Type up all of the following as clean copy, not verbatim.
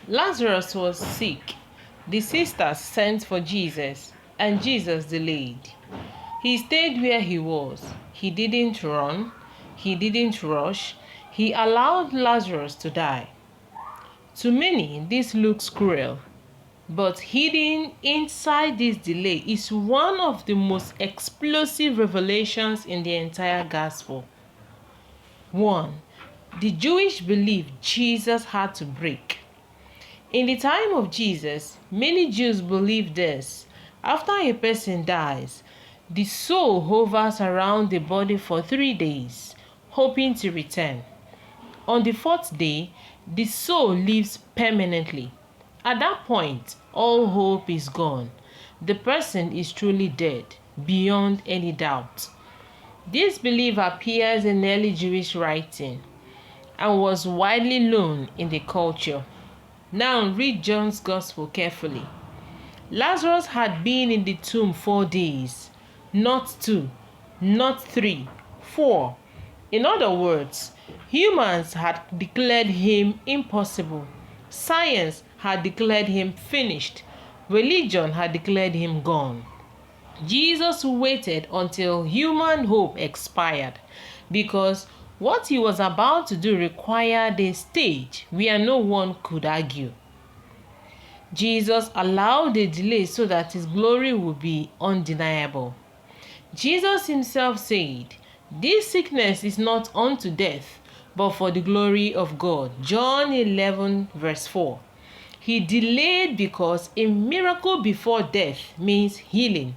Lazarus was sick. The sisters sent for Jesus, and Jesus delayed. He stayed where he was. He didn't run. He didn't rush. He allowed Lazarus to die. To many, this looks cruel, but hidden inside this delay is one of the most explosive revelations in the entire gospel. 1. The Jewish belief Jesus had to break. In the time of Jesus, many Jews believed this. After a person dies, the soul hovers around the body for 3 days, hoping to return. On the 4th day, the soul leaves permanently. At that point, all hope is gone. The person is truly dead, beyond any doubt. This belief appears in early Jewish writing and was widely known in the culture. Now read John's Gospel carefully. Lazarus had been in the tomb 4 days, not 2, not 3, 4. In other words, humans had declared him impossible. Science had declared him finished. Religion had declared him gone. Jesus waited until human hope expired because what he was about to do required a stage where no one could argue. Jesus allowed the delay so that his glory would be undeniable. Jesus himself said, "This sickness is not unto death, but for the glory of God." John 11 verse 4. He delayed because a miracle before death means healing.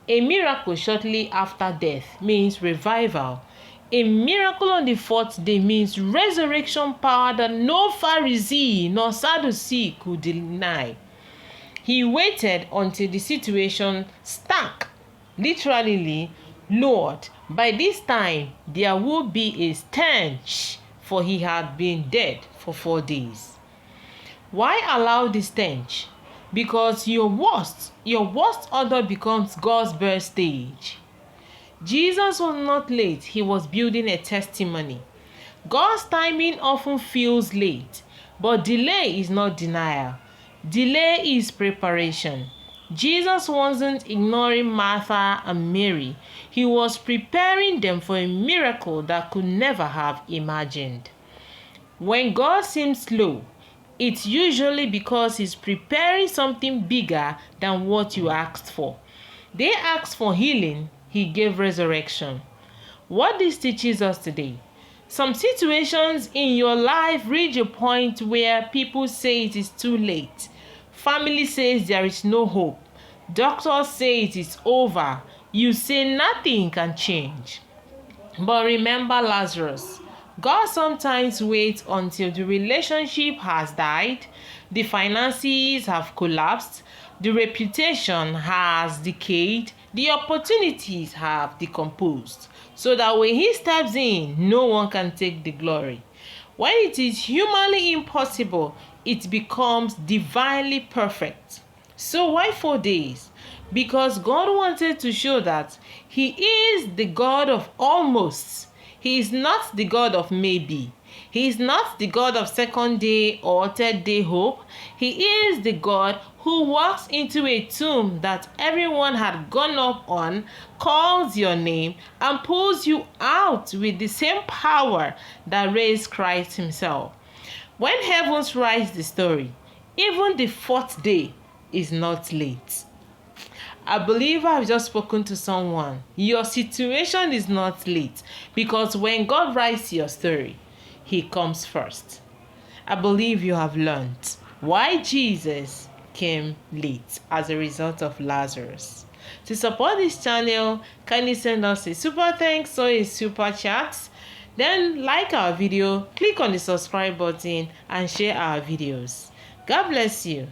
A miracle shortly after death means revival. A miracle on the 4th day means resurrection power that no Pharisee nor Sadducee could deny. He waited until the situation stank. Literally, Lord, by this time there will be a stench, for he had been dead for 4 days. Why allow the stench? Because your worst order becomes God's best stage. Jesus was not late, he was building a testimony. God's timing often feels late, but delay is not denial. Delay is preparation. Jesus wasn't ignoring Martha and Mary. He was preparing them for a miracle that could never have imagined. When God seems slow, it's usually because he's preparing something bigger than what you asked for. They asked for healing, he gave resurrection. What this teaches us today: some situations in your life reach a point where people say it is too late. Family says there is no hope. Doctors say it is over. You say nothing can change. But remember Lazarus. God sometimes waits until the relationship has died, the finances have collapsed, the reputation has decayed, the opportunities have decomposed, so that when he steps in, no one can take the glory. When it is humanly impossible, it becomes divinely perfect. So why 4 days? Because God wanted to show that he is the God of almost. He is not the God of maybe. He is not the God of 2nd day or 3rd day hope. He is the God who walks into a tomb that everyone had gone up on, calls your name, and pulls you out with the same power that raised Christ himself. When heavens writes the story, even the 4th day is not late. I believe I've just spoken to someone. Your situation is not late, because when God writes your story, he comes first. I believe you have learned why Jesus came late as a result of Lazarus. To support this channel, kindly send us a super thanks or a super chat. Then like our video, click on the subscribe button and share our videos. God bless you.